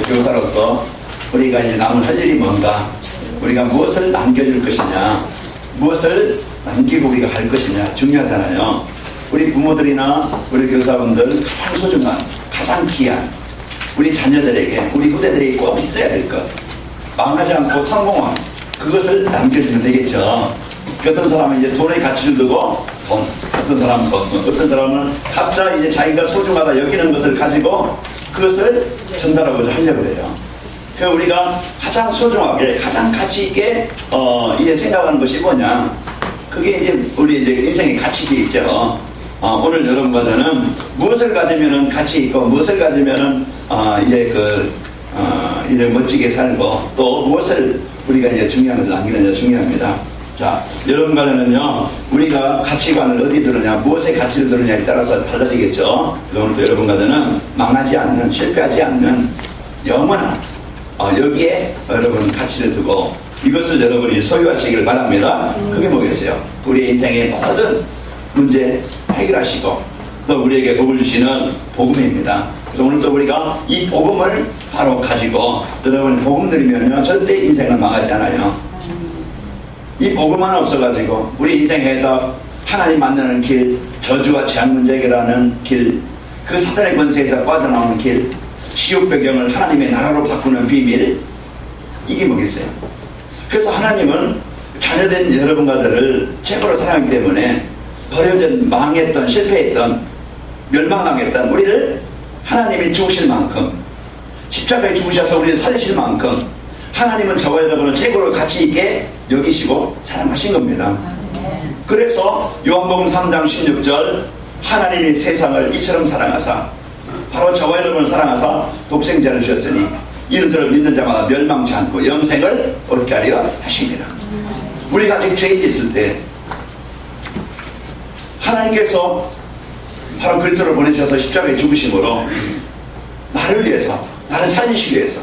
교사로서 우리가 이제 남은 할 일이 뭔가, 우리가 무엇을 남겨줄 것이냐, 무엇을 남기고 우리가 할 것이냐 중요하잖아요. 우리 부모들이나 우리 교사분들 가장 소중한, 가장 귀한 우리 자녀들에게, 우리 후대들에게 꼭 있어야 될 것, 망하지 않고 성공한 그것을 남겨주면 되겠죠. 어떤 사람은 이제 돈의 가치를 두고 돈, 어떤 사람은 돈, 어떤 사람은 각자 이제 자기가 소중하다 여기는 것을 가지고 그것을 전달하고자 하려고 해요. 그 우리가 가장 소중하게, 가장 가치 있게 이제 생각하는 것이 뭐냐? 그게 이제 우리 이제 인생의 가치가 있죠. 오늘 여러분과는 무엇을 가지면은 가치 있고, 무엇을 가지면은 이제 멋지게 살고, 또 무엇을 우리가 이제 중요한 것을 남기느냐 중요합니다. 자, 여러분과는요, 우리가 가치관을 어디 두느냐, 무엇에 가치를 두느냐에 따라서 달라지겠죠. 오늘도 여러분과는 망하지 않는, 실패하지 않는 영원한 여기에 여러분 가치를 두고 이것을 여러분이 소유하시기를 바랍니다. 그게 뭐겠어요? 우리 인생의 모든 문제 해결하시고 또 우리에게 복을 주시는 복음입니다. 그래서 오늘도 우리가 이 복음을 바로 가지고 여러분 복음 들이면요 절대 인생은 망하지 않아요. 이 복음 하나 없어가지고 우리 인생에서 하나님 만나는 길, 저주와 재앙 문제 해결하는 길, 그 사탄의 권세에서 빠져나오는 길, 지옥 배경을 하나님의 나라로 바꾸는 비밀, 이게 뭐겠어요? 그래서 하나님은 자녀된 여러분과들을 최고로 사랑하기 때문에 버려진, 망했던, 실패했던, 멸망당했던 우리를 하나님이 죽으실 만큼, 십자가에 죽으셔서 우리를 살리실 만큼 하나님은 저와 여러분을 최고로 가치 있게 여기시고 사랑하신 겁니다. 그래서 요한복음 3장 16절 하나님이 세상을 이처럼 사랑하사 바로 저와 여러분을 사랑하사 독생자를 주셨으니 이런 저를 믿는 자마다 멸망치 않고 영생을 얻게 하려 하십니다. 우리가 아직 죄에 있을 때 하나님께서 바로 그리스도를 보내셔서 십자가에 죽으심으로 나를 위해서, 나를 살리시기 위해서,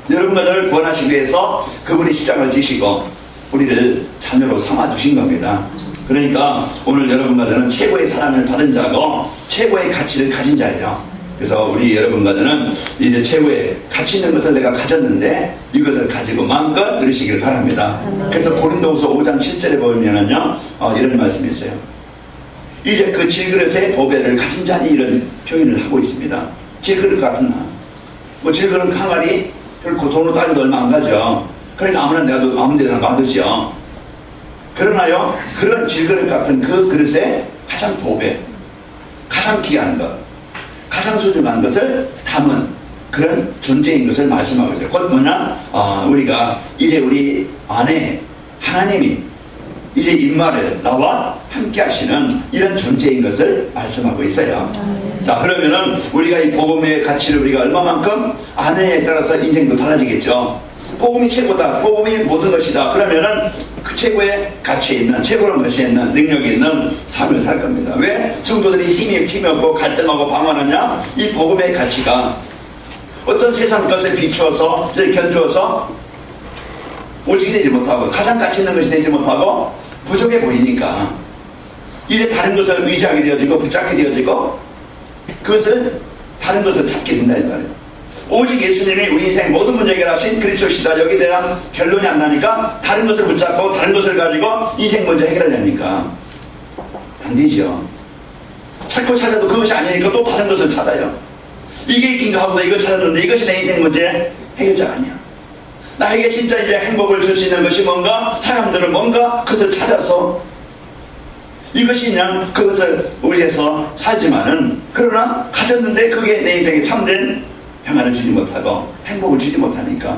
여러분과 저를 구원하시기 위해서 그분이 십자가를 지시고 우리를 자녀로 삼아주신 겁니다. 그러니까 오늘 여러분과 저는 최고의 사랑을 받은 자고 최고의 가치를 가진 자예요. 그래서 우리 여러분과 저는 이제 최고의 가치 있는 것을 내가 가졌는데 이것을 가지고 마음껏 누리시길 바랍니다. 그래서 고린도후서 5장 7절에 보면은요 이런 말씀이 있어요. 이제 그 질그릇의 보배를 가진 자니 이런 표현을 하고 있습니다. 질그릇 같은 나. 뭐 질그릇 항아리 결코 돈으로 따지도 얼마 안 가죠. 그러니까 아무나 내가 아무 데나 놔두죠. 그러나요, 그런 질그릇 같은 그 그릇에 가장 보배, 가장 귀한 것, 가장 소중한 것을 담은 그런 존재인 것을 말씀하고 있어요. 곧 뭐냐? 우리가 이제 우리 안에 하나님이 이제 임마를 나와 함께 하시는 이런 존재인 것을 말씀하고 있어요. 자, 그러면은 우리가 이 복음의 가치를 우리가 얼마만큼 아느냐에 따라서 인생도 달라지겠죠. 복음이 최고다, 복음이 모든 것이다. 그러면은 그 최고의 가치 있는, 최고의 것이 있는, 능력이 있는 삶을 살 겁니다. 왜 성도들이 힘이 없고 갈등하고 방황하느냐? 이 복음의 가치가 어떤 세상 것에 비추어서 견주어서 오직이 되지 못하고 가장 가치 있는 것이 되지 못하고 부족해 보이니까 이제 다른 것을 의지하게 되어지고 붙잡게 되어지고 그것을 다른 것을 찾게 된다 이 말이에요. 오직 예수님이 우리 인생 모든 문제 해결하신 그리스도시다. 여기에 대한 결론이 안 나니까 다른 것을 붙잡고 다른 것을 가지고 인생 문제 해결하려니까 안 되죠. 찾고 찾아도 그것이 아니니까 또 다른 것을 찾아요. 이게 있긴가 하고서 이걸 찾았는데 이것이 내 인생 문제 해결자가 아니야. 나에게 진짜 이제 행복을 줄 수 있는 것이 뭔가, 사람들은 뭔가 그것을 찾아서 이것이 그냥 그것을 위해서 살지만은, 그러나 가졌는데 그게 내 인생에 참된 평안을 주지 못하고 행복을 주지 못하니까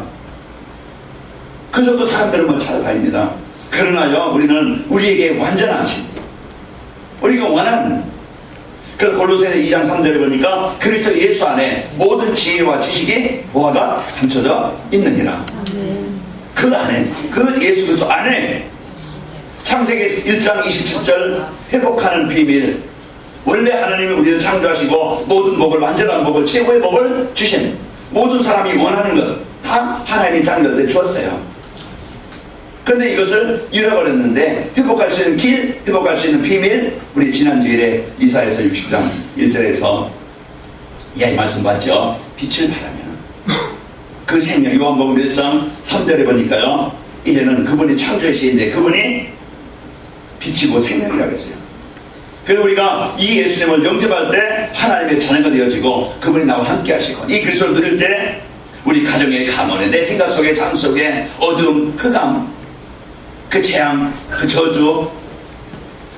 그저도 사람들은 뭐 찾아다닙니다. 그러나요, 우리는 우리에게 완전하신, 우리가 원하는, 그래서 골로새서 2장 3절에 보니까 그리스도 예수 안에 모든 지혜와 지식이 뭐가 감춰져 있느니라. 그 안에, 그 예수 그리스도 안에 창세기 1장 27절 회복하는 비밀, 원래 하나님이 우리를 창조하시고 모든 복을, 완전한 복을, 최고의 복을 주신, 모든 사람이 원하는 것 다 하나님이 창조할 때 주었어요. 그런데 이것을 잃어버렸는데 회복할 수 있는 길, 회복할 수 있는 비밀, 우리 지난 주일에 이사야서 60장 1절에서 이 말씀 봤죠. 빛을 바라면 그 생명, 요한복음 1장 3절에 보니까요, 이제는 그분이 창조하시는데 그분이 빛이고 생명이라고 했어요. 그래서 우리가 이 예수님을 영접할 때 하나님의 자녀가 되어지고 그분이 나와 함께 하시고, 이 그리스도를 누릴 때 우리 가정의 가문에, 내 생각 속에, 삶 속에 어두움, 흑암, 그 재앙, 그 저주,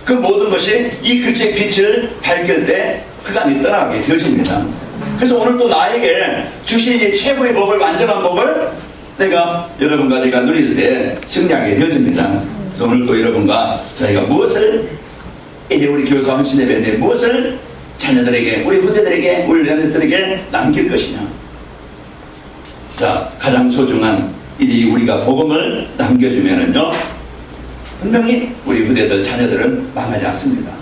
그 모든 것이 이 그리스도의 빛을 밝힐 때 흑암이 떠나게 되어집니다. 그래서 오늘 또 나에게 주신 이 최고의 복을, 완전한 복을 내가 여러분과 제가 누릴 때 승리하게 되어집니다. 그래서 오늘 또 여러분과 저희가 무엇을, 이제 우리 교사 헌신 예배인데 무엇을 자녀들에게, 우리 후대들에게, 우리 자녀들에게 남길 것이냐. 자, 가장 소중한 일이 우리가 복음을 남겨주면은요, 분명히 우리 후대들, 자녀들은 망하지 않습니다.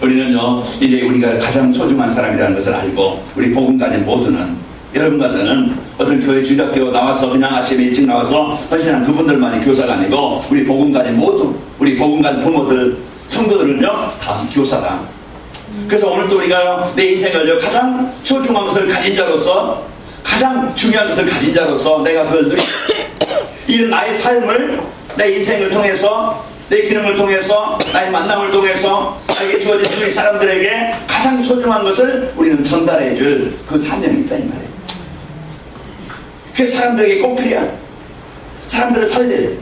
우리는요, 이제 우리가 가장 소중한 사람이라는 것을 알고, 우리 복음 가진 모두는, 여러분과 저는 어떤 교회 주일학교 나와서 그냥 아침에 일찍 나와서 헌신한 그분들만이 교사가 아니고, 우리 복음 가진 모두, 우리 복음 가진 부모들, 성도들은요, 다 교사다. 그래서 오늘 또 우리가 내 인생을 가장 소중한 것을 가진 자로서, 가장 중요한 것을 가진 자로서 내가 그걸 이 나의 삶을, 내 인생을 통해서, 내 기능을 통해서, 나의 만남을 통해서 나에게 주어진 우리 사람들에게 가장 소중한 것을 우리는 전달해 줄 그 사명이 있다, 이 말이에요. 그게 사람들에게 꼭 필요한, 사람들을 살릴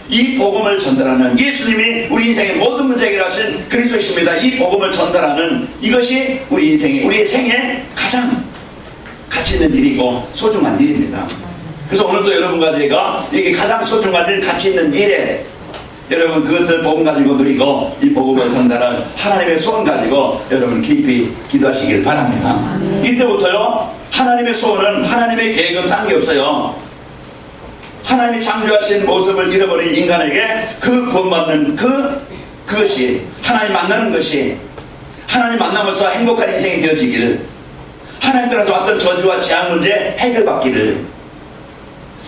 이 복음을 전달하는, 예수님이 우리 인생의 모든 문제 해결하신 그리스도이십니다. 이 복음을 전달하는 이것이 우리 인생의, 우리의 생에 가장 가치 있는 일이고 소중한 일입니다. 그래서 오늘 또 여러분과 제가 이게 가장 소중한 일, 가치 있는 일에 여러분 그것을 복음 가지고 누리고 이 복음을 전달할 하나님의 소원 가지고 여러분 깊이 기도하시길 바랍니다. 이때부터요, 하나님의 소원은, 하나님의 계획은 딴 게 없어요. 하나님이 창조하신 모습을 잃어버린 인간에게 그 구원받는 그것이, 하나님 만나는 것이, 하나님 만남으로써 행복한 인생이 되어지기를, 하나님 따라서 왔던 저주와 재앙 문제 해결받기를,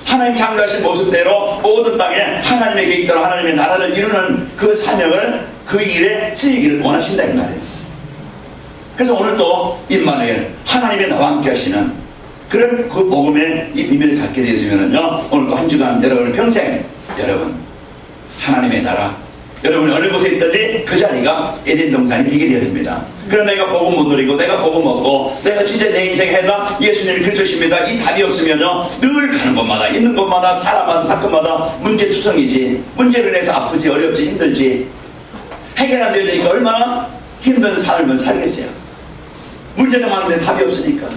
하나님 창조하신 모습대로 모든 땅에 하나님의 계획대로 하나님의 나라를 이루는 그 사명을, 그 일에 쓰이기를 원하신다, 이 말이에요. 그래서 오늘 또 임마누엘, 하나님의 나와 함께 하시는 그런 그 복음의 이 비밀을 갖게 되어지면은요, 오늘 또 한 주간 여러분의 평생, 여러분 하나님의 나라, 여러분이 어느 곳에 있든지 그 자리가 에덴 동산이 되게 되어집니다. 그럼 내가 복음 못 누리고, 내가 복음 없고, 내가 진짜 내 인생 해다 예수님이 그리스도십니다, 이 답이 없으면요, 늘 가는 곳마다, 있는 곳마다, 사람마다, 사건마다 문제투성이지, 문제로 인해서 아프지, 어렵지, 힘들지, 해결 안 되니까 얼마나 힘든 삶을 살겠어요. 문제가 많은데 답이 없으니까,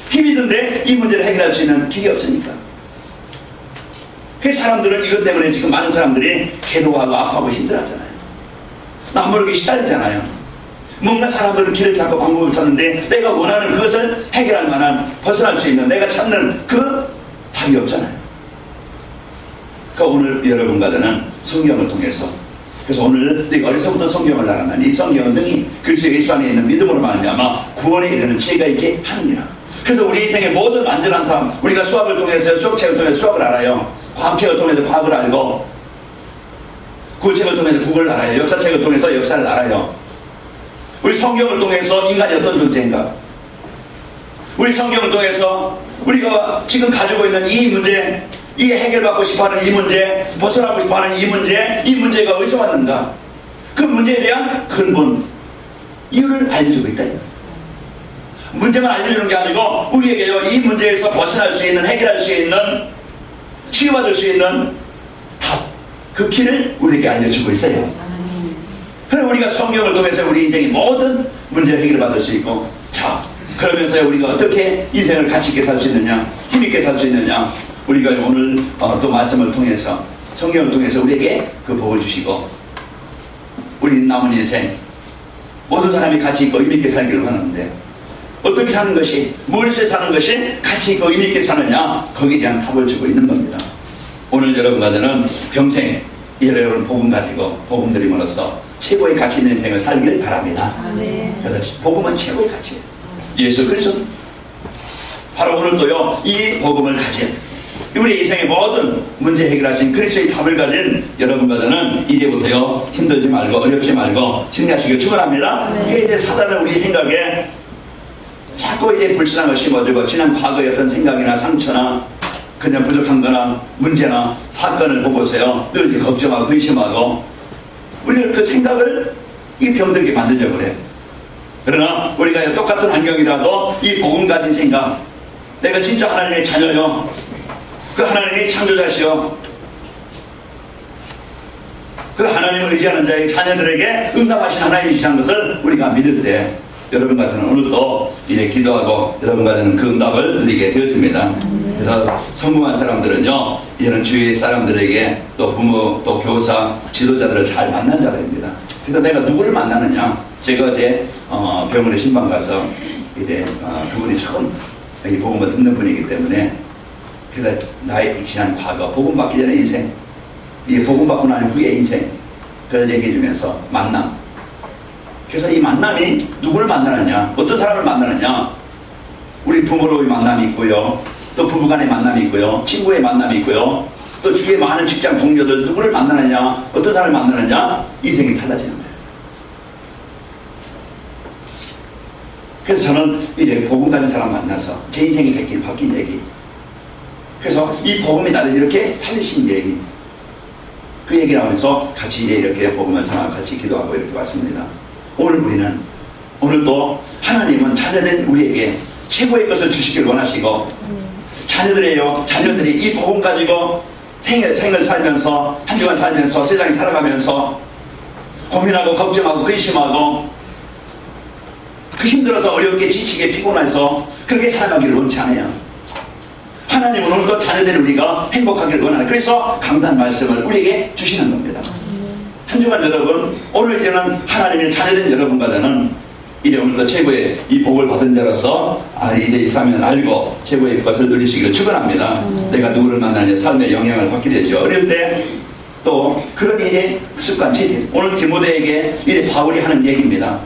힘이 든데 이 문제를 해결할 수 있는 길이 없으니까. 그 사람들은 이것 때문에 지금 많은 사람들이 괴로워하고 아파하고 힘들었잖아요. 남모르게 시달리잖아요. 뭔가 사람들은 길을 찾고 방법을 찾는데 내가 원하는 그것을 해결할 만한, 벗어날 수 있는, 내가 찾는 그 답이 없잖아요. 그러니까 오늘 여러분과 저는 성경을 통해서, 그래서 오늘 내가 어려서부터 성경을 알았나니 이 성경은 능히 그리스도 예수 안에 있는 믿음으로 말미암아 구원에 이르는 지혜가 있게 하느니라. 그래서 우리 인생의 모든 완전한 삶, 우리가 수학을 통해서, 수학책을 통해서 수학을 알아요. 과학책을 통해서 과학을 알고, 구글책을 통해서 구글을 알아요. 역사책을 통해서 역사를 알아요. 우리 성경을 통해서 인간이 어떤 존재인가, 우리 성경을 통해서 우리가 지금 가지고 있는 이 문제, 이 해결받고 싶어하는 이 문제, 벗어나고 싶어하는 이 문제가 어디서 왔는가, 그 문제에 대한 근본 이유를 알려주고 있다. 문제만 알려주는 게 아니고 우리에게요, 이 문제에서 벗어날 수 있는, 해결할 수 있는, 치유받을 수 있는 답, 그 길을 우리에게 알려주고 있어요. 그래서 우리가 성경을 통해서 우리 인생의 모든 문제를 해결받을 수 있고, 자, 그러면서 우리가 어떻게 인생을 가치 있게 살 수 있느냐, 힘있게 살 수 있느냐, 우리가 오늘 또 말씀을 통해서, 성경을 통해서 우리에게 그 복을 주시고, 우리 남은 인생 모든 사람이 가치 있고 의미있게 살기를 원하는데, 어떻게 사는 것이, 무엇에 사는 것이 가치 있고 의미있게 사느냐, 거기에 대한 답을 주고 있는 겁니다. 오늘 여러분과 저는 평생 여러분 복음 가지고 복음 드림으로써 최고의 가치 있는 인생을 살길 바랍니다. 그래서 복음은 최고의 가치예요. 예수 그리스도, 바로 오늘도요, 이 복음을 가진, 우리 인생의 모든 문제 해결하신 그리스도의 답을 가진 여러분과 저는 이제부터요, 힘들지 말고 어렵지 말고 승리하시길 축원합니다. 이제 사단은 우리 생각에 자꾸 이제 불신앙을 심어주고 지난 과거의 어떤 생각이나 상처나 그냥 부족한 거나 문제나 사건을 보고서요 늘 이렇게 걱정하고 근심하고 우리는 그 생각을 이 병들게 만들려고 그래. 그러나 우리가 똑같은 환경이라도 이 복음 가진 생각, 내가 진짜 하나님의 자녀요, 그 하나님의 창조자시요, 그 하나님을 의지하는 자의 자녀들에게 응답하신 하나님이시라는 것을 우리가 믿을 때 여러분 같은 오늘도 이제 기도하고 여러분 같은 그 응답을 누리게 되어집니다. 그래서 성공한 사람들은요 이런 주위의 사람들에게 또 부모 또 교사 지도자들을 잘 만난 자들입니다. 그래서 내가 누구를 만나느냐, 제가 어제 병원에 신방 가서 이제 그분이 처음 이 복음을 듣는 분이기 때문에 그래서 나의 지난 과거, 복음 받기 전에 인생, 이 복음 받고 난 후의 인생, 그걸 얘기해 주면서 만남. 그래서 이 만남이 누구를 만나느냐, 어떤 사람을 만나느냐, 우리 부모로의 만남이 있고요, 또 부부간의 만남이 있고요, 친구의 만남이 있고요, 또 주위에 많은 직장 동료들 누구를 만나느냐, 어떤 사람을 만나느냐, 인생이 달라지는 거예요. 그래서 저는 이제 복음 가진 사람 만나서 제 인생이 바뀐 얘기, 그래서 이 복음이 나를 이렇게 살리신 얘기, 그 얘기를 하면서 같이 이렇게 복음을 전하고 같이 기도하고 이렇게 왔습니다. 오늘 우리는, 오늘도 하나님은 자녀된 우리에게 최고의 것을 주시길 원하시고, 자녀들이 이 복음 가지고 생을 살면서, 한 주간 살면서, 세상에 살아가면서 고민하고 걱정하고 근심하고 그 힘들어서 어렵게 지치게 피곤해서 그렇게 살아가기를 원치 않아요. 하나님은 오늘도 자녀된 우리가 행복하기를 원하는, 그래서 강단 말씀을 우리에게 주시는 겁니다. 한 주간 여러분, 오늘 이제는 하나님의 자녀된 여러분과 저는 이제 오늘도 최고의 이 복을 받은 자로서 이제 이 사명을 알고 최고의 것을 누리시기를 축원합니다. 내가 누구를 만나느냐 삶의 영향을 받게 되죠. 어릴 때 또 그런 이제 습관, 오늘 디모데에게 이제 바울이 하는 얘기입니다.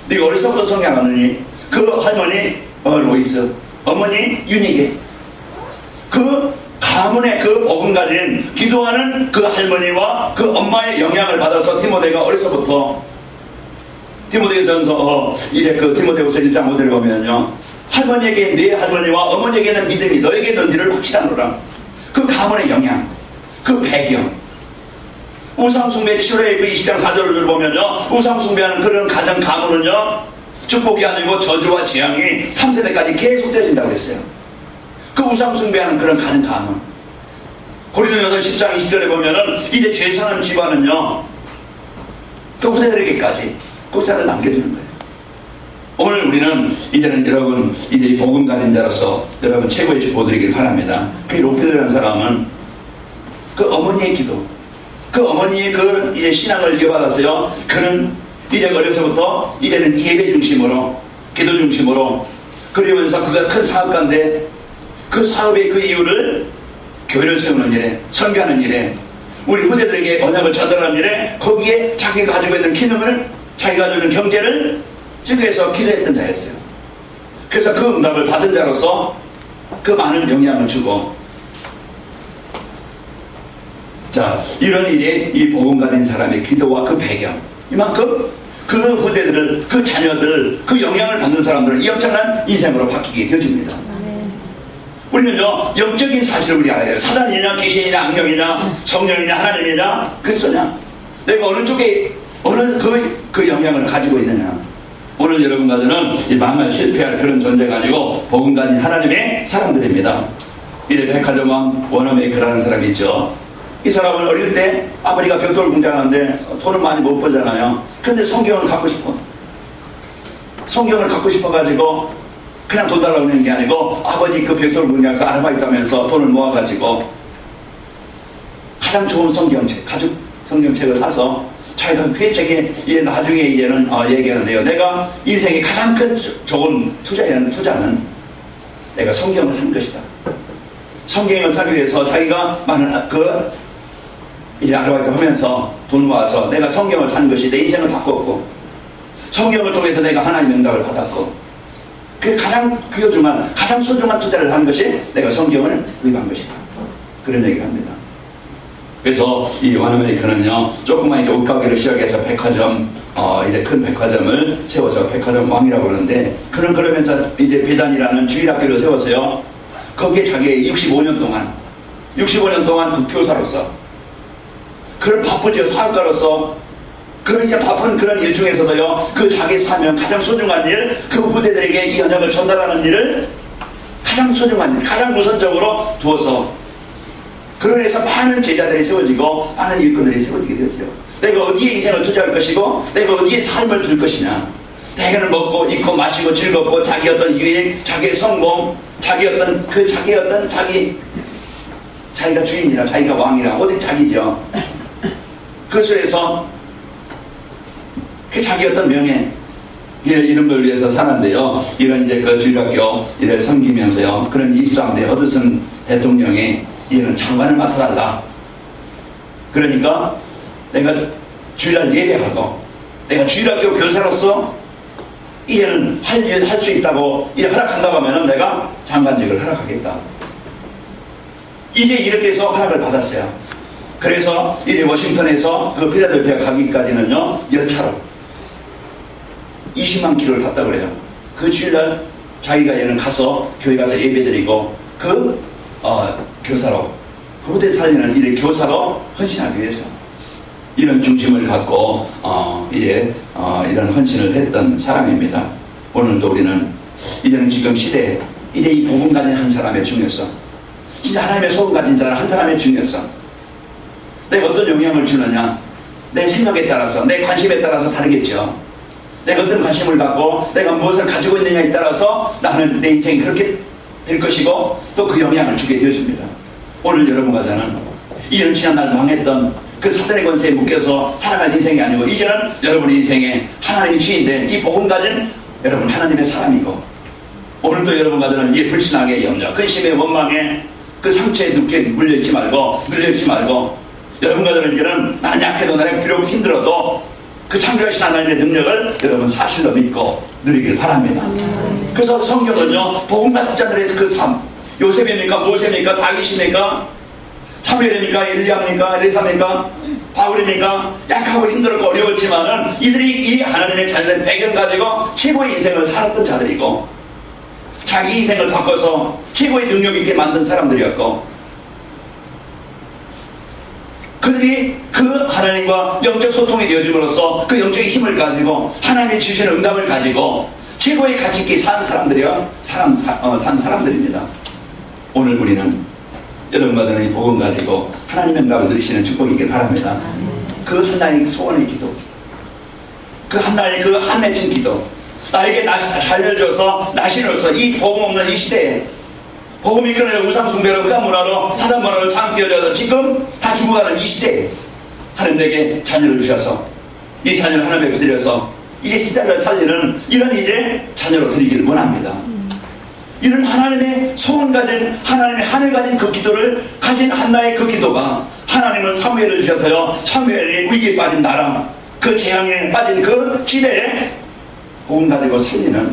네가 어려서부터 성장하느니 그 할머니 로이스, 어머니 유니게, 그 가문의 그 복음 가진 기도하는 그 할머니와 그 엄마의 영향을 받아서 디모데가 어려서부터, 디모데전서 이제 그 디모데후서 1장 5절에 보면요, 할머니에게 네 할머니와 어머니에게는 믿음이 너에게 있는지를 확실하노라. 그 가문의 영향, 그 배경, 우상숭배 7회 그 20장 4절을 보면요, 우상숭배하는 그런 가정 가문은요 축복이 아니고 저주와 재앙이 3세대까지 계속 되어진다고 했어요. 그 우상숭배하는 그런 가정 가문, 고린도전서 10장 20절에 보면은 이제 제사하는 집안은요 그 후대들에게까지 고사를 남겨주는 거예요. 오늘 우리는 이제는 여러분 이제 복음 가진 자로서 여러분 최고의 축복 드리길 바랍니다. 그 로피드라는 사람은 그 어머니의 기도, 그 어머니의 그 이제 신앙을 이어받았어요. 그는 이제 어려서부터 이제는 예배 중심으로, 기도 중심으로, 그러면서 그가 큰 사업가인데 그 사업의 그 이유를 교회를 세우는 일에, 선교하는 일에, 우리 후대들에게 언약을 전달하는 일에, 거기에 자기가 가지고 있는 기능을, 자기가 가지고 있는 경제를 쓰기 위해서 기도했던 자였어요. 그래서 그 응답을 받은 자로서 그 많은 영향을 주고, 자, 이런 일이 이 복음 가진 사람의 기도와 그 배경, 이만큼 그 후대들을, 그 자녀들, 그 영향을 받는 사람들은 이 엄청난 인생으로 바뀌게 되어집니다. 우리는요 영적인 사실을 우리 알아야 돼요. 사단이냐 귀신이냐 악령이냐 성령이냐 하나님이냐 그리스도냐, 내가 어느 쪽에 어느 그 영향을 가지고 있느냐. 오늘 여러분과 저는 이 만날 실패할 그런 존재가 아니고 복음 가진 하나님의 사람들입니다. 이래 백화점왕 워너메이커라는 사람이 있죠. 이 사람은 어릴 때 아버지가 벽돌 공장하는데 돈을 많이 못 벌잖아요. 근데 성경을 갖고 싶어, 성경을 갖고 싶어가지고 그냥 돈 달라고 하는 게 아니고 아버지 그 벽돌 공장에서 아르바이트 하면서 돈을 모아가지고 가장 좋은 성경책, 가죽 성경책을 사서 자기가 그 책에 이제 나중에 이제는 얘기하는데요, 내가 인생의 가장 큰 좋은 투자는 내가 성경을 사는 것이다. 성경을 사기 위해서 자기가 많은 그 이제 아르바이트 하면서 돈 모아서 내가 성경을 사는 것이 내 인생을 바꿨고, 성경을 통해서 내가 하나님의 응답을 받았고, 그 가장 귀중한, 가장 소중한 투자를 한 것이 내가 성경을 구입한 것이다. 그런 얘기를 합니다. 그래서 이 원아메리카는요, 조그만 이제 옷가게를 시작해서 백화점, 이제 큰 백화점을 세워서 백화점 왕이라고 그러는데, 그러면서 이제 배단이라는 주일학교를 세웠어요. 거기에 자기 65년 동안 그 교사로서, 그런 바쁘죠, 사업가로서. 그런 이제 바쁜 그런 일 중에서도요, 그 자기 사명, 가장 소중한 일, 그 후대들에게 이 언약을 전달하는 일을 가장 소중한 일, 가장 우선적으로 두어서, 그러해서 많은 제자들이 세워지고 많은 일꾼들이 세워지게 되었죠. 내가 어디에 인생을 투자할 것이고 내가 어디에 삶을 둘 것이냐. 내가는 먹고 입고 마시고 즐겁고 자기 어떤 유익, 자기의 성공, 자기가 주인이라, 자기가 왕이라, 오직 자기죠. 그 속에서 그 자기 어떤 명예, 이런 걸 위해서 사는데요. 이런 이제 그 주일학교 이를 섬기면서요. 그런 23대 허드슨 대통령이 이런 장관을 맡아달라. 그러니까 내가 주일날 예배하고 내가 주일학교 교사로서 이제는 할 일 할 수 있다고 이제 허락한다고 하면은 내가 장관직을 허락하겠다. 이제 이렇게 해서 허락을 받았어요. 그래서 이제 워싱턴에서 그 필라델피아 가기까지는요, 열차로 20만 킬로를 탔다고 그래요. 그 주일날 자기가 얘는 가서 교회 가서 예배드리고 교사로, 후대 살리는 일의 교사로 헌신하기 위해서 이런 중심을 갖고 이런 헌신을 했던 사람입니다. 오늘도 우리는 이제는 지금 시대에 이제 이 복음 가진 한 사람의 중요성, 진짜 하나님의 소금 가진 자는 한 사람의 중요성, 내가 어떤 영향을 주느냐, 내 생각에 따라서, 내 관심에 따라서 다르겠죠. 내가 어떤 관심을 갖고 내가 무엇을 가지고 있느냐에 따라서 나는 내 인생이 그렇게 될 것이고 또 그 영향을 주게 되어집니다. 오늘 여러분과 저는 이런 지난날 망했던 그 사탄의 권세에 묶여서 살아갈 인생이 아니고, 이제는 여러분의 인생에 하나님이 주인된 이 복음 가진 여러분 하나님의 사람이고, 오늘도 여러분과 저는 이 불신앙의 염려, 근심의 원망에 그 상처에 늦게 물려있지 말고 여러분과 저는 이제는 난 약해도 나는 비록 힘들어도 그 창조하신 하나님의 능력을 여러분 사실로 믿고 누리길 바랍니다. 그래서 성경은요, 복음 가진 자들의 그 삶, 요셉입니까? 모세입니까? 다윗입니까? 사무엘입니까? 엘리야입니까? 엘리사입니까? 바울입니까? 약하고 힘들었고 어려웠지만은 이들이 이 하나님의 자녀된 배경 가지고 최고의 인생을 살았던 자들이고, 자기 인생을 바꿔서 최고의 능력 있게 만든 사람들이었고, 그들이 그 하나님과 영적 소통이 되어짐으로써 그 영적인 힘을 가지고 하나님이 주시는 응답을 가지고 최고의 가치 있게 산 사람들이요, 산 사람들입니다. 오늘 우리는 여러분과 저는 이 복음 가지고 하나님의 응답을 누리시는 축복이길 바랍니다. 그 하나의 소원의 기도, 그 하나의 그 한 맺힌 기도, 나에게 자녀를 줘서 나신으로서 이 복음 없는 이 시대에, 복음이 그러냐 우상숭배로 흑암문화로 사단문화로 장기어져서 지금 다 죽어가는 이 시대에 하나님에게 자녀를 주셔서 이 자녀를 하나님에 드려서 이제 시대를 살리는 이런 이제 자녀로 드리기를 원합니다. 이런 하나님의 소원 가진, 하나님의 하늘 가진 그 기도를 가진 한나의 그 기도가, 하나님은 사무엘을 주셔서요, 사무엘이 위기에 빠진 나라, 그 재앙에 빠진 그 시대에 복음 가지고 살리는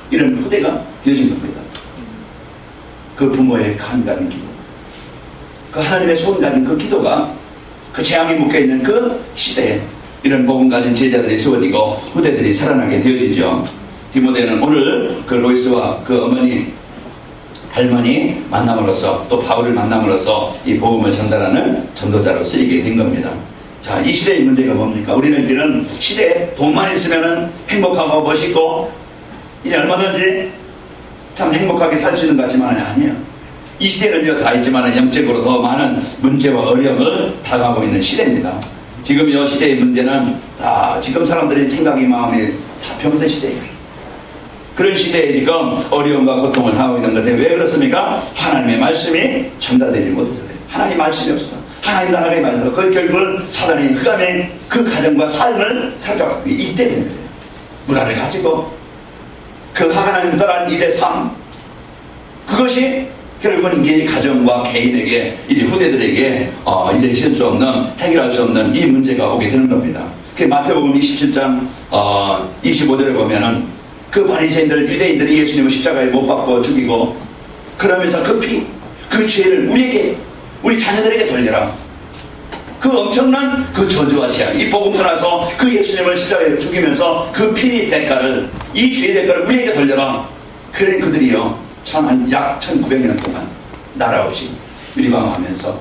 이런 후대가 되어진 겁니다. 그 부모의 간 가진 기도, 그 하나님의 소원 가진 그 기도가 그 재앙이 묶여있는 그 시대에 이런 복음 가진 제자들이 세워지고 후대들이 살아나게 되어지죠. 디모데는 오늘 그 로이스와 그 어머니, 할머니 만남으로써 또 바울을 만남으로써 이 복음을 전달하는 전도자로 쓰이게 된 겁니다. 자, 이 시대의 문제가 뭡니까? 우리는 이런 시대에 돈만 있으면 행복하고 멋있고 이제 얼마든지 참 행복하게 살 수 있는 것 같지만 아니에요. 이 시대는 다 있지만 영적으로 더 많은 문제와 어려움을 당하고 있는 시대입니다. 지금 이 시대의 문제는 다 지금 사람들의 생각이 마음이 다 병든 시대예요. 그런 시대에 지금 어려움과 고통을 당하고 있는 건데 왜 그렇습니까? 하나님의 말씀이 전달되지 못해서 그래요. 하나님 말씀이 없어서, 하나님 나라의 말씀이, 그 결국은 사단이 흑암의 그 가정과 삶을 살아가고 있기 때문에 그래요. 문화를 가지고 그 하나님 따른 이대 삶, 그것이 결국은 이 가정과 개인에게, 이 후대들에게 이제 실 수 없는, 해결할 수 없는 이 문제가 오게 되는 겁니다. 그 마태복음 27장 25절에 보면은 그 바리새인들, 유대인들이 예수님을 십자가에 못 박고 죽이고, 그러면서 그 피, 그 죄를 우리에게, 우리 자녀들에게 돌려라. 그 엄청난 그 저주와 재앙, 이 복음 전하서 그 예수님을 십자가에 죽이면서 그 피의 대가를, 이 죄의 대가를 우리에게 돌려라. 그래 그들이요 약 1900년 동안 나라 없이 밀방하면서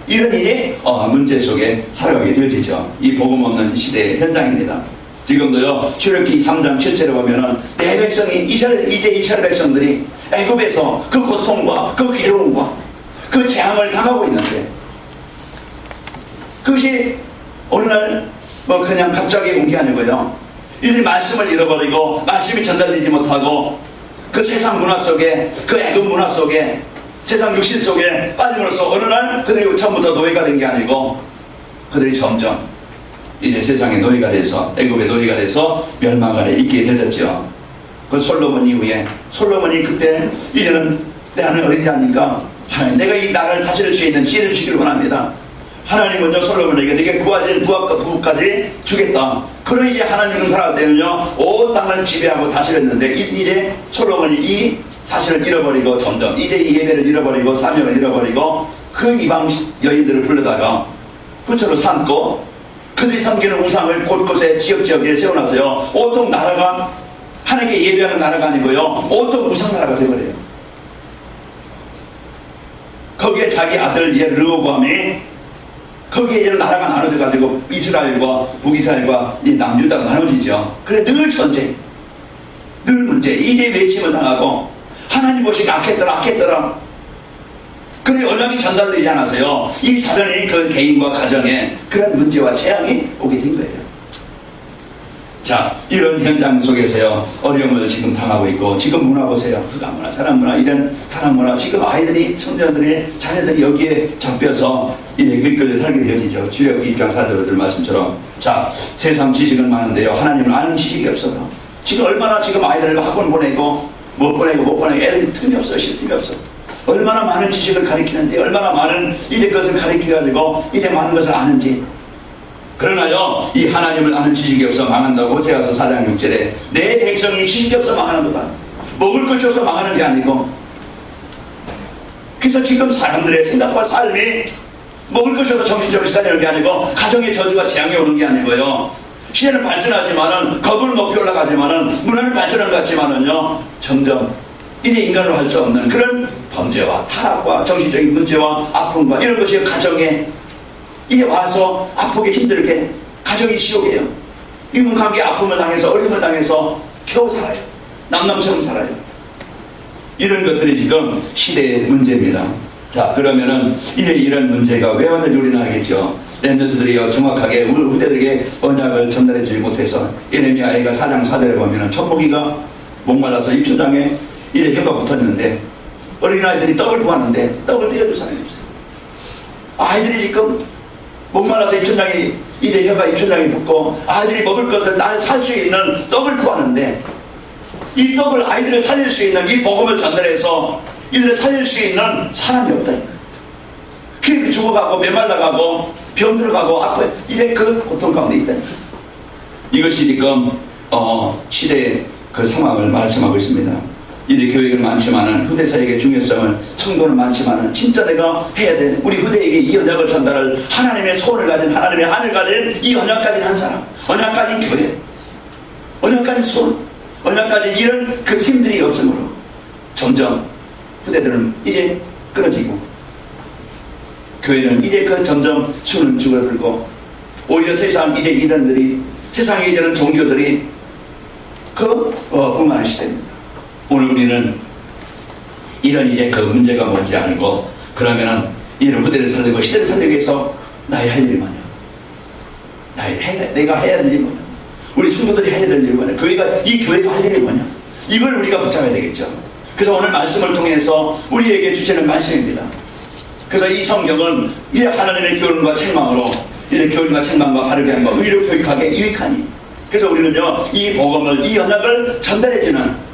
이런 이제 문제 속에 살아가게 되어지죠. 이 복음 없는 시대의 현장입니다. 지금도요 출애굽기 3장 7절에 보면은 내 백성이 이제 이스라엘 백성들이 애굽에서 그 고통과 그 괴로움과 그 재앙을 당하고 있는데, 그것이 어느 날 그냥 갑자기 온 게 아니고요, 이들이 말씀을 잃어버리고 말씀이 전달되지 못하고 그 세상 문화 속에, 그 애굽 문화 속에, 세상 육신 속에 빠짐으로써 어느 날 그들이 처음부터 노예가 된 게 아니고 그들이 점점 이제 세상의 노예가 돼서, 애굽의 노예가 돼서 멸망 아래 있게 되었죠. 그 솔로몬 이후에, 솔로몬이 그때 이제는 나는 어린이 아닌가, 하나님 내가 이 나라를 다스릴 수 있는 지혜를 주기를 원합니다. 하나님 먼저 솔로몬에게 내게 구하질 부하과 부부까지 주겠다. 그러 이제 하나님은 살아가면요 온 땅을 지배하고 다스렸는데, 이제 솔로몬이 이 사실을 잃어버리고 점점 이제 이 예배를 잃어버리고 사명을 잃어버리고 그 이방 여인들을 불러다가 후처로 삼고 그들이 섬기는 우상을 곳곳에 지역지역에 세워놔서요 온통 나라가 하나님께 예배하는 나라가 아니고요 온통 우상 나라가 되어버려요. 거기에 자기 아들 르호보암이 거기에 이제 나라가 나눠져가지고 이스라엘과 북이스라엘과 이 남유다가 나눠지죠. 그래 늘 전쟁, 늘 문제, 이제 외침을 당하고 하나님 보시기 악했더라. 그래 언약이 전달되지 않아서요 이 사변이 그 개인과 가정에 그런 문제와 재앙이 오게 된 거예요. 자, 이런 현장 속에서요 어려움을 지금 당하고 있고, 지금 문화 보세요. 흑암 문화, 사람 문화, 이런 타락 문화, 지금 아이들이, 청년들이, 자녀들이 여기에 잡혀서 이제 그렇게 살게 되어지죠. 출애굽기 2장 4절들 말씀처럼. 자, 세상 지식은 많은데요 하나님을 아는 지식이 없어요. 지금 얼마나 지금 아이들을 학원 보내고 못 보내고 애들이 틈이 없어, 쉴 틈이 없어. 얼마나 많은 지식을 가리키는데, 얼마나 많은 이제 것을 가리켜가지고 이제 많은 것을 아는지. 그러나요 이 하나님을 아는 지식이 없어 망한다고 호세아서 4장 6절에 내 백성이 지식이 없어 망하는 거다. 먹을 것이 없어 망하는 게 아니고, 그래서 지금 사람들의 생각과 삶이 먹을 것이 없어 정신적으로 시달리는 게 아니고, 가정의 저주가 재앙이 오는 게 아니고요, 시대는 발전하지만은, 거부는 높이 올라가지만은, 문화는 발전한 것 같지만은요 점점 이제 인간으로 할 수 없는 그런 범죄와 타락과 정신적인 문제와 아픔과 이런 것이 가정에 이제 와서 아프게 힘들게, 가정이 지옥이에요. 인간관계 아픔을 당해서, 어려움을 당해서 겨우 살아요. 남남처럼 살아요. 이런 것들이 지금 시대의 문제입니다. 자, 그러면은 이제 이런 문제가 왜 왔는지 우리는 알겠죠. 랩런트들이요 정확하게 우리 후대들에게 언약을 전달해 주지 못해서, 예레미야가 4장 4절에 보면은 젖먹이가 목말라서 입천장에 이제 혀가 붙었는데 어린아이들이 떡을 구하는데 떡을 떼어줄 사람이 없어요. 아이들이 지금 목말라서 입천장에 이제 혀가 입천장에 붙고 아이들이 먹을 것을 살 수 있는 떡을 구하는데, 이 떡을 아이들을 살릴 수 있는 이 복음을 전달해서 이들을 살릴 수 있는 사람이 없다니까. 그렇게 죽어가고 메말라가고 병들어가고 아파, 이제 그 고통 가운데 있다니까. 이것이 지금 시대의 그 상황을 말씀하고 있습니다. 이리 교회가 많지만은 후대사에게 중요성을, 성도는 많지만은 진짜 내가 해야 되는, 우리 후대에게 이 언약을 전달할 하나님의 소원을 가진, 하나님의 안을 가진 이 언약 가진 한 사람, 언약 가진 교회, 언약 가진 소원, 언약 가진 이런 그 힘들이 없으므로 점점 후대들은 이제 끊어지고, 교회는 이제 그 점점 수는 줄어들고, 오히려 세상 이제 이단들이, 세상에 이제는 종교들이 응하는 시대입니다. 오늘 우리는 이런 이제 그 문제가 뭔지 알고, 그러면은 이런 후대를 살리고 시대를 살리기 위해서 나의 할 일이 뭐냐, 내가 해야 될 일이 뭐냐, 우리 친구들이 해야 될 일이 뭐냐, 이 교회가 할 일이 뭐냐, 이걸 우리가 붙잡아야 되겠죠. 그래서 오늘 말씀을 통해서 우리에게 주시는 말씀입니다. 그래서 이 성경은 이제 하나님의 교훈과 책망으로, 이제 교훈과 책망과 바르게 함과 의로 교육하게 유익하니, 그래서 우리는요 이 복음을, 이 언약을 전달해주는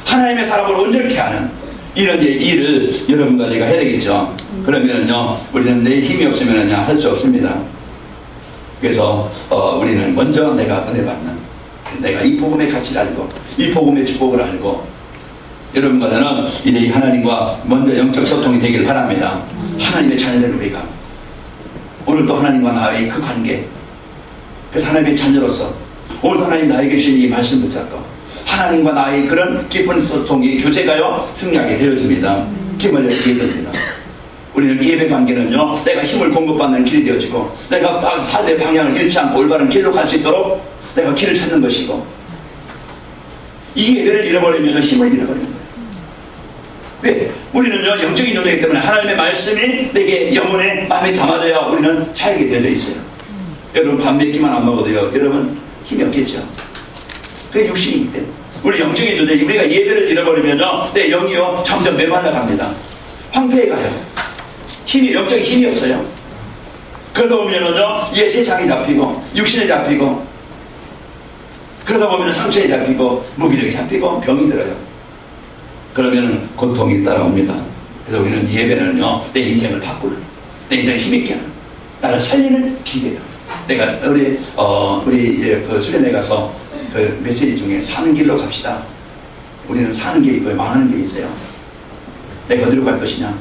하나님의 사람을 온전케 하는 이런 일을 여러분과 내가 해야 되겠죠. 그러면은요 우리는 내 힘이 없으면은요 할 수 없습니다. 그래서 우리는 먼저 내가 은혜 받는, 내가 이 복음의 가치를 알고 이 복음의 축복을 알고, 여러분과 나는 이제 하나님과 먼저 영적 소통이 되길 바랍니다. 하나님의 자녀된 우리가 오늘도 하나님과 나의 그 관계, 그래서 하나님의 자녀로서 오늘도 하나님 나에게 주신 이 말씀 붙잡고 하나님과 나의 그런 깊은 소통이 교제가요 승리하게 되어집니다. 힘을 얻게 됩니다. 우리는 예배 관계는요, 내가 힘을 공급받는 길이 되어지고, 내가 삶의 방향을 잃지 않고 올바른 길로 갈 수 있도록 내가 길을 찾는 것이고, 이 예배를 잃어버리면 힘을 잃어버리는 거예요. 왜? 우리는요, 영적인 존재이기 때문에 하나님의 말씀이 내게 영혼에 마음에 담아져야 우리는 살게 되어 있어요. 여러분, 밥 몇 끼만 안 먹어도요, 여러분 힘이 없겠죠. 그게 육신이기 때문에. 우리 영적인 존재, 우리가 예배를 잃어버리면요, 내 영이요, 점점 메말라 갑니다. 황폐해 가요. 힘이, 영적인 힘이 없어요. 그러다 보면은요, 이 세상이 잡히고, 육신에 잡히고, 그러다 보면 상처에 잡히고, 무기력이 잡히고, 병이 들어요. 그러면 고통이 따라옵니다. 그래서 우리는 예배는요, 내 인생을 바꾸는, 내 인생을 힘있게 하는, 나를 살리는 기회예요. 내가 우리 그 수련회 가서 그 메시지 중에 사는 길로 갑시다. 우리는 사는 길이 있고요, 망하는 길이 있어요. 내가 어디로 갈 것이냐?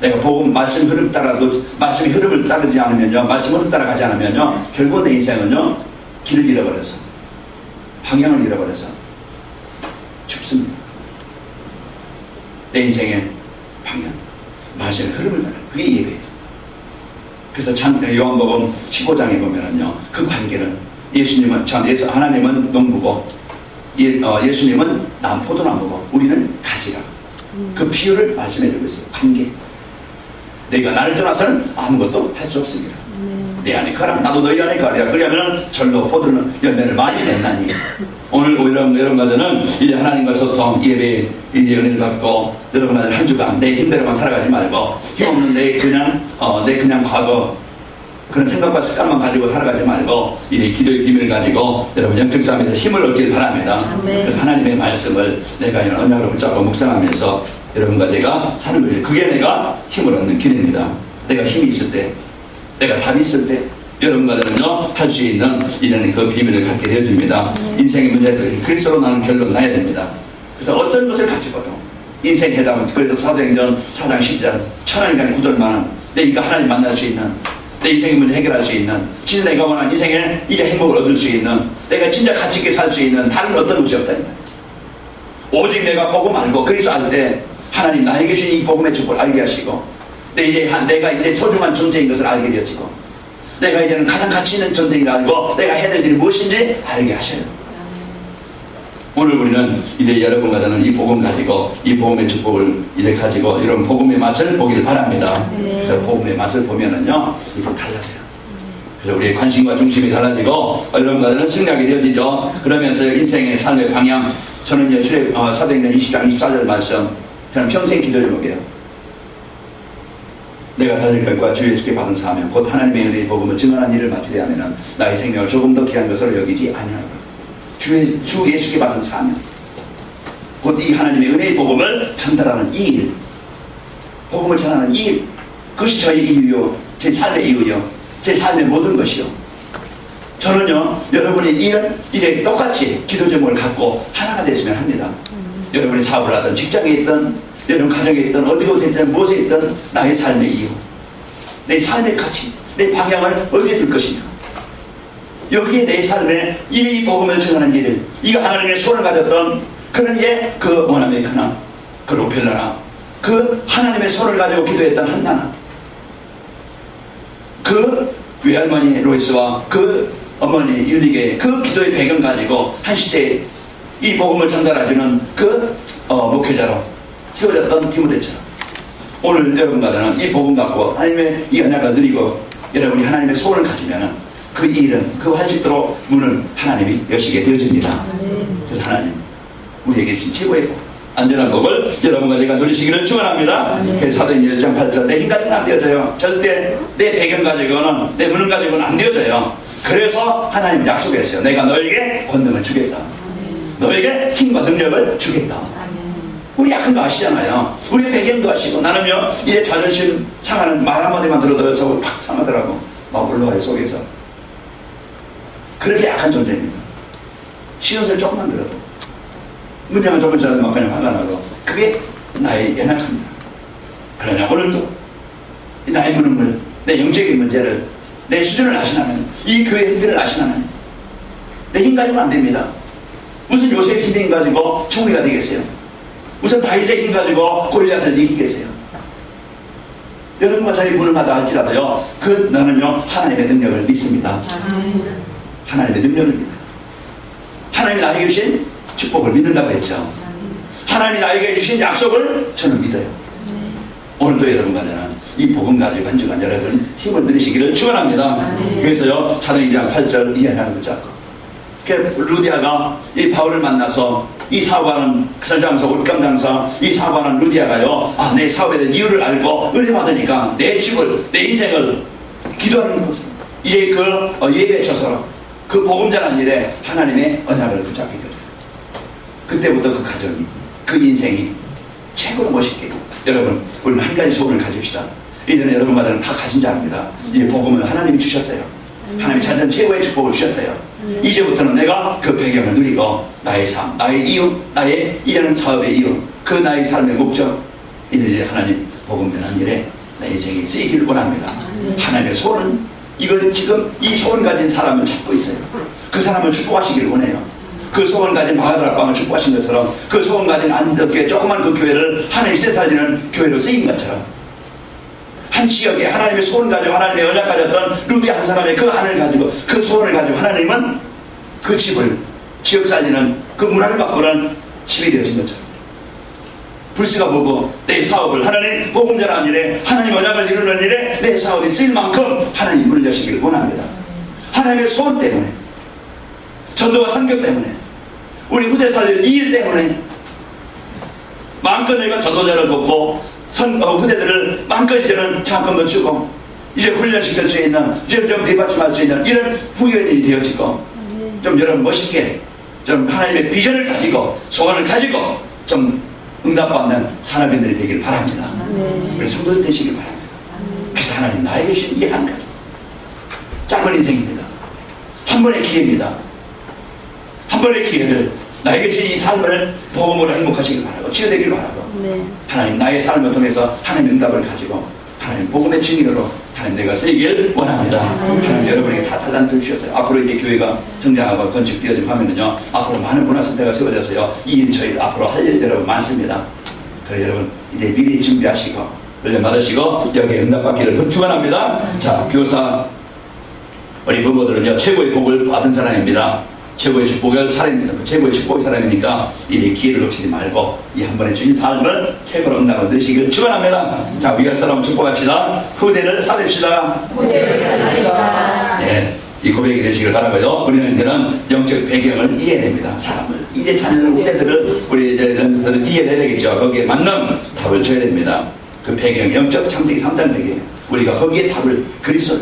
내가 복음 말씀 흐름 따라도 말씀의 흐름을 따르지 않으면요, 말씀 흐름 따라가지 않으면요, 결국 내 인생은요 길을 잃어버려서, 방향을 잃어버려서 죽습니다. 내 인생의 방향, 말씀의 흐름을 따라, 그게 예배예요. 그래서 요한복음 15장에 보면은요, 그 관계는 예수님은 하나님은 농부고 예수님은 포도나무고 우리는 가지라. 그 비유를 말씀해 주고 있어요. 관계. 내가 나를 떠나서는 아무것도 할 수 없습니다. 내 안에 가라, 나도 너희 안에 가랴. 그러면 절로 포도는 열매를 많이 맺나니. 오늘 여러분들은 이제 하나님과 소통, 예배, 이 은혜를 받고 여러분들 한 주간 내 힘대로만 살아가지 말고 힘없는 내 그냥 과거 그런 생각과 습관만 가지고 살아가지 말고 이 기도의 힘을 가지고 여러분 영적 싸움에서 힘을 얻길 바랍니다. 그래서 하나님의 말씀을 내가 이런 언약을 붙잡고 묵상하면서 여러분과 내가 사는 거예요. 그게 내가 힘을 얻는 길입니다. 내가 힘이 있을 때, 내가 답이 있을 때 여러분과는요 할 수 있는 이런 그 비밀을 갖게 되어집니다. 인생의 문제들 그리스도로 나는 결론 나야 됩니다. 그래서 어떤 것을 가지고도 인생 해답은, 그래서 사도행전 4장 10절 천하인간의 구절만은 내가 하나님 만날 수 있는, 내 인생의 문제 해결할 수 있는, 진짜 내가 원하는 인생의 이제 행복을 얻을 수 있는, 내가 진짜 가치 있게 살 수 있는 다른 어떤 것이 없다 이 말이에요. 오직 내가 복음 알고 그리스도 알 때 하나님 나에게 주신 이 복음의 축복을 알게 하시고, 내가 이제 소중한 존재인 것을 알게 되어지고, 내가 이제는 가장 가치 있는 존재인 걸 알고 내가 해야 될 일이 무엇인지 알게 하셔요. 오늘 우리는 이제 여러분과는 이 복음 가지고, 이 복음의 축복을 이제 가지고 이런 복음의 맛을 보길 바랍니다. 그래서 복음의 맛을 보면은요 이게 달라져요. 그래서 우리의 관심과 중심이 달라지고 여러분과는 승리하게 되어지죠. 그러면서 인생의 삶의 방향, 저는 이제 사도행전 20장 24절 말씀, 저는 평생 기도 제목이에요. 내가 달릴 것과 주 예수께 받은 사명, 곧 하나님의 은혜의 복음을 증언한 일을 마치려 하면은 나의 생명을 조금 더 귀한 것으로 여기지 아니하노라. 주 예수께 받은 사명, 곧 이 하나님의 은혜의 복음을 전달하는 이 일, 복음을 전하는 이 일, 그것이 저의 이유요, 제 삶의 이유요, 제 삶의 모든 것이요. 저는요, 여러분이 이런 일에 똑같이 기도 제목을 갖고 하나가 됐으면 합니다. 여러분이 사업을 하든 직장에 있든 여러분 가정에 있든 어디 곳에 있든 무엇에 있든 나의 삶의 이유, 내 삶의 가치, 내 방향을 어디에 둘 것이냐, 여기에 내 삶에 이 복음을 전하는 일을, 이가 하나님의 손을 가졌던 그런 그 원함의 크나, 그 로펠러나, 그 하나님의 손을 가지고 기도했던 한나나, 그 외할머니 로이스와 그 어머니 유닉의 그 기도의 배경 가지고 한 시대에 이 복음을 전달해주는 그 목회자로 세워졌던 디모데처럼 오늘 여러분과는 이 복음 갖고 하나님의 이 언약을 누리고 여러분이 하나님의 소원을 가지면 그 일은, 그 할 수 있도록 문을 하나님이 여시게 되어집니다. 그래서 하나님 우리에게 주신 최고의 복, 안전한 복을 여러분과 내가 누리시기를 축원합니다. 그래서 사도행전 1장 8절, 내 힘 가지고는 안 되어져요. 절대 내 배경 가지고는, 내 문을 가지고는 안 되어져요. 그래서 하나님이 약속했어요. 내가 너에게 권능을 주겠다. 너에게 힘과 능력을 주겠다. 우리 약한 거 아시잖아요. 우리의 배경도 아시고, 나는요 이제 자존심 상하는 말 한마디만 들어도 저거 팍 상하더라고. 막 올라와요 속에서. 그렇게 약한 존재입니다. 시옷을 조금만 들어도, 문제만 조금 지나도 막 그냥 화가 나고, 그게 나의 연약합니다. 그러냐 오늘도 나의 무능을, 내 영적인 문제를 내 수준을 아시나는, 이 교회의 힘을 아시나는, 내 힘 가지고는 안 됩니다. 무슨 요셉의 힘 가지고 총리가 되겠어요? 무슨 다윗의 힘 가지고 골리앗을 이기겠어요? 여러분과 저희 무능하다 할지라도요, 나는요 하나님의 능력을 믿습니다. 하나님의 능력을 믿어요. 하나님이 나에게 주신 축복을 믿는다고 했죠. 하나님이 나에게 주신 약속을 저는 믿어요. 오늘도 여러분과 저는 이 복음 가지고 한 주간 여러분 힘을 들으시기를 축원합니다. 그래서요 사도행전 8절 이해하는 거 잡고, 루디아가 이 바울을 만나서 이 사업하는 설장사, 옷감장사, 이 사업하는 루디아가요, 내 사업에 대한 이유를 알고 은혜 받으니까 내 집을, 내 인생을 기도하는 것을 이제 예배에 쳐서 그 복음 전하는 일에 하나님의 언약을 붙잡게 돼요. 그때부터 그 가정이, 그 인생이 최고로 멋있게. 여러분, 우리는 한 가지 소원을 가집시다. 이제는 여러분마다는 다 가진 자입니다. 이 복음을 하나님이 주셨어요. 하나님이 찾은 최고의 축복을 주셨어요. 이제부터는 내가 그 배경을 누리고 나의 삶, 나의 이유, 나의 이하는 사업의 이유, 그 나의 삶의 목적, 이들이 하나님 복음 전하는 일에 내 인생이 쓰이기를 원합니다. 하나님의 소원은 이걸 지금 이 소원 가진 사람을 찾고 있어요. 그 사람을 축복하시기를 원해요. 그 소원 가진 마가다락방을 축복하신 것처럼, 그 소원 가진 안덕교회 조그만 그 교회를 하나님 시대 살리는 교회로 쓰인 것처럼, 한 지역에 하나님의 소원 가지고 하나님의 언약 가졌던 루디 한 사람의 그 안을 가지고 그 소원을 가지고 하나님은 그 집을 지역 살리는 그 문화를 바꾸는 집이 되어진 것처럼, 불씨가 보고 내 사업을 하나님 복음 전하는 일에, 하나님 언약을 이루는 일에 내 사업이 쓰일 만큼 하나님 문을 여시기를 원합니다. 하나님의 소원 때문에, 전도와 선교 때문에, 우리 후대 살릴 이 일 때문에 마음껏 내가 전도자를 돕고 후대들을 마음껏 이제는 장학금도 주고 이제 훈련시킬 수 있는, 이제 좀 대받침할 수 있는 이런 후연이 되어지고, 좀 여러분 멋있게 좀 하나님의 비전을 가지고 소원을 가지고 좀 응답받는 산업인들이 되길 바랍니다. 우리 성도들 되시길 바랍니다. 그래서 하나님 나에게 주신 이 한 가지 짧은 인생입니다. 한 번의 기회입니다. 한 번의 기회를, 나에게 주신 이 삶을 복음으로 행복하시길 바라고 치유되길 바라고, 하나님 나의 삶을 통해서 하나님 응답을 가지고 하나님 복음의 증인으로 하나님 내가 쓰이길 원합니다. 하나님 여러분에게 다 달란트를 주셨어요. 앞으로 이제 교회가 성장하고 건축되어지고 하면은요, 앞으로 많은 문화센터가 세워져서요, 이 일 저희 앞으로 할 일 여러분 많습니다. 그래서 여러분 이제 미리 준비하시고 훈련 받으시고 여기에 응답받기를 축원합니다. 자, 교사 우리 부모들은요 최고의 복을 받은 사람입니다. 최고의 축복을 사람입니다. 최고의 축복의 사람이니까 이 기회를 놓치지 말고 이 한 번에 주신 삶을 최고로 응답을 누리시기를 축원합니다. 자, 위할 사람 축복합시다. 후대를 살립시다. 후대를 살립시다. 네, 이 고백이 되시길 바라고요. 우리는 이제는 영적 배경을 이해됩니다. 사람을 이제 자녀들 후대들을 우리 이제는 이해해야 되겠죠. 거기에 맞는 답을 줘야 됩니다. 그 배경, 영적 창세기 3장 배경, 우리가 거기에 답을 그리스도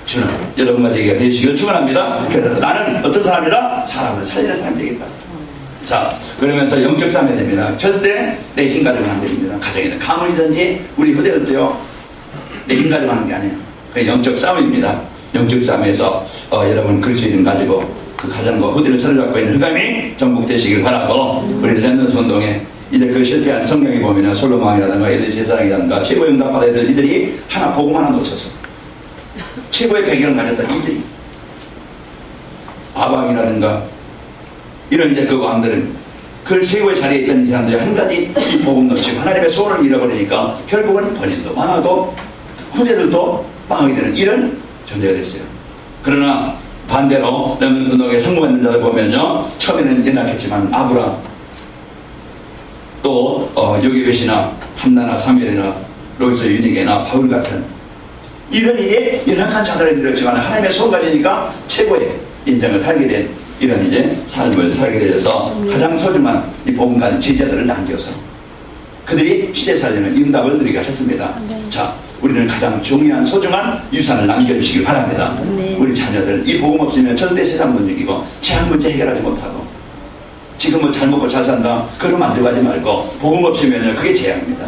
주는 여러분과 제가 되시길 축원합니다. 그래서 나는 어떤 사람이다? 사람을 살리는 사람이 되겠다. 자, 그러면서 영적 싸움이 됩니다. 절대 내 힘 가지고는 안 됩니다. 가정에는 가문이든지 우리 후대들도요, 내 힘 가지고 하는 게 아니에요. 그 영적 싸움입니다. 영적 싸움에서 여러분 그리스도인 가지고 그 가정과 후대를 사로잡고 있는 흑암이 정복되시길 바라고, 우리 렘넌트 운동에 이제 그 실패한 성경에 보면은 솔로몬이라든가 에드 제사장이라든가 최고 응답받아야 될 이들이 하나 복음 하나 놓쳐서 최고의 배경을 가졌던 이들이, 아방이라든가 이런 이제 그 왕들은 그 최고의 자리에 있던 사람들이 한 가지 이 복음 놓치고 하나님의 소원을 잃어버리니까 결국은 번인도 망하고 후대들도 망하게 되는 이런 존재가 됐어요. 그러나 반대로 렘넌트 운동에 성공했는 자를 보면요, 처음에는 연약했지만 아브람, 또 요게벳이나 한나나 사무엘이나 로이스 유니게나 바울 같은 이런 일에 연약한 자들을 들었지만 하나님의 소원 가지니까 최고의 인생을 살게 된 이런 이제 삶을 살게 되어서 가장 소중한 이 복음 가진 제자들을 남겨서 그들이 시대 살리는 응답을 누리게 하셨습니다. 자, 우리는 가장 중요한 소중한 유산을 남겨주시길 바랍니다. 우리 자녀들 이 복음 없으면 절대 세상 못 이기고 재앙 문제 해결하지 못하고, 지금 뭐 잘 먹고 잘 산다 그런 만족하지 말고 복음 없으면 그게 재앙입니다.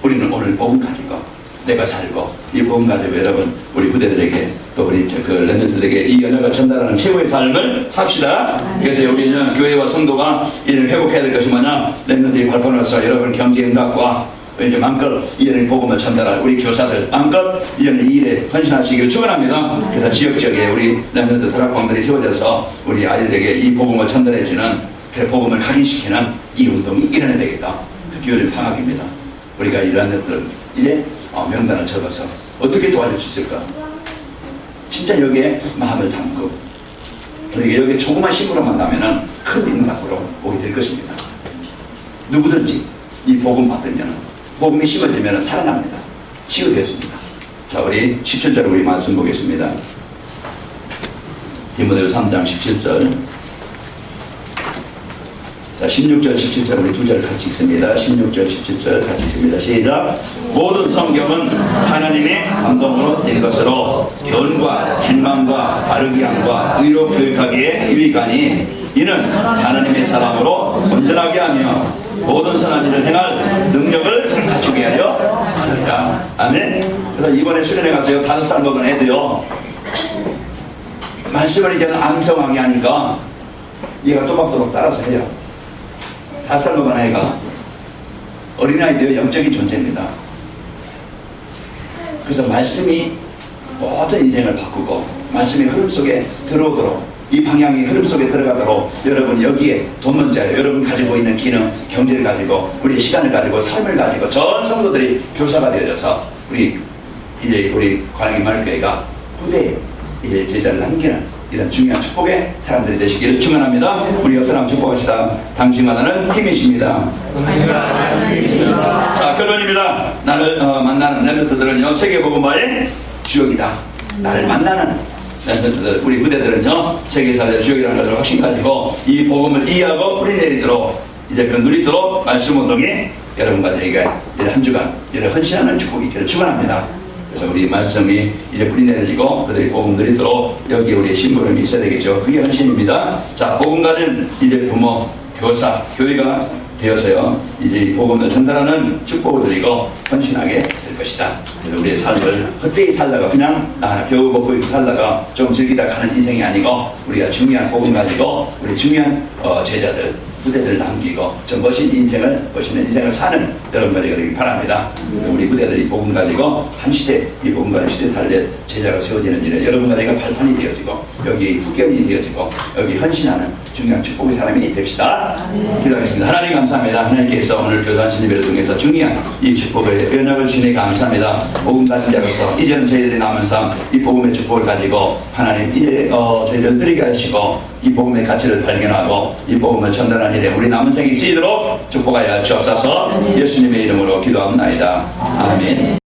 우리는 오늘 복음 가지고 내가 살고 이 복음 가지고 여러분 우리 부대들에게 또 우리 그 렘넌트들에게 이 연약을 전달하는 최고의 삶을 삽시다. 그래서 여기는 교회와 성도가 이를 회복해야 될 것이 뭐냐, 렘넌트의 발판으로서 여러분 경제 응답과 이제 마음껏 이제는 복음을 전달할 우리 교사들 마음껏 이제는 이 일에 헌신하시기를 축원합니다. 그래서 지역지역에 우리 렘넌트 드락방들이 세워져서 우리 아이들에게 이 복음을 전달해주는 그 복음을 각인시키는 이 운동이 일어나야 되겠다. 그 교회를 방학입니다. 우리가 이러한 것들 이제 명단을 적어서 어떻게 도와줄 수 있을까? 진짜 여기에 마음을 담고 그러니까 여기 조그만 심으로 만나면은 큰 응답으로 오게 될 것입니다. 누구든지 이 복음 받으면 복음이 심어지면 살아납니다. 치유되어집니다. 자, 우리 17절 우리 말씀 보겠습니다. 디모데후서 3장 17절. 자, 16절, 17절 우리 두 절 같이 읽습니다. 16절, 17절 같이 읽습니다. 시작. 모든 성경은 하나님의 감동으로 된 것으로 교훈과 책망과 바르게 함과 의로 교육하기에 유익하니 이는 하나님의 사람으로 온전하게 하며 모든 선한 일을 행할 능력을 갖추게 하려 합니다. 아멘. 그래서 이번에 수련회 가서요 5살 먹은 애도요 말씀을 이제는 암송하게 하니까 얘가 또박또박 따라서 해요. 5살 먹은 아이가 어린아이들의 영적인 존재입니다. 그래서 말씀이 모든 인생을 바꾸고 말씀의 흐름 속에 들어오도록 이 방향이 흐름 속에 들어가도록 여러분 여기에 돈 문제예요. 여러분 가지고 있는 기능, 경제를 가지고 우리 시간을 가지고 삶을 가지고 전 성도들이 교사가 되어져서 우리 이제 우리 관악기마을교회가 후대에 이제 제자를 남기는 이런 중요한 축복의 사람들이 되시기를 축원합니다. 우리 옆 사람 축복합시다. 당신만나는 힘이십니다. 자, 결론입니다. 나를 만나는 렘넌트들은요 세계복음화의 주역이다. 나를 만나는 렘넌트들, 우리 부대들은요 세계사의 주역이라는 것을 확신 가지고 이 복음을 이해하고 뿌리내리도록 이제 그 누리도록 말씀 운동에 여러분과 저희가 이제 한 주간 이제 헌신하는 축복이 있기를 축원합니다. 그래서 우리 말씀이 이제 뿌리 내리고 그들이 복음 누리도록 여기 우리 심부름이 있어야 되겠죠. 그게 헌신입니다. 자, 복음 가진 이제 부모, 교사, 교회가 되어서요 이제 복음을 전달하는 축복을 드리고 헌신하게 될 것이다. 그래서 우리의 삶을 헛되이 살다가 그냥 나 겨우 먹고 있고 살다가 좀 즐기다 가는 인생이 아니고 우리가 중요한 복음 가지고 우리 중요한 제자들 부대들을 남기고 저 멋있는 인생을 사는 여러분들이 되길 바랍니다. 우리 부대들이 복음 가지고 한 시대 이 복음 가진 시대 살때 제자가 세워지는 일에 여러분과 내가 발판이 되어지고 여기 후견이 되어지고 여기 헌신하는 중요한 축복의 사람이 됩시다. 기도하겠습니다. 하나님 감사합니다. 하나님께서 오늘 교사하신 예배를 통해서 중요한 이 축복을 연락을 주시니 감사합니다. 복음 가진 자로서 이제는 저희들이 남은상 이 복음의 축복을 가지고 하나님 이제 저희들 누리게 하시고 이 복음의 가치를 발견하고 이 복음을 전달하는 일에 우리 남은 생이 쓰이도록 축복하여 주옵소서. 예수님의 이름으로 기도합니다. 아멘.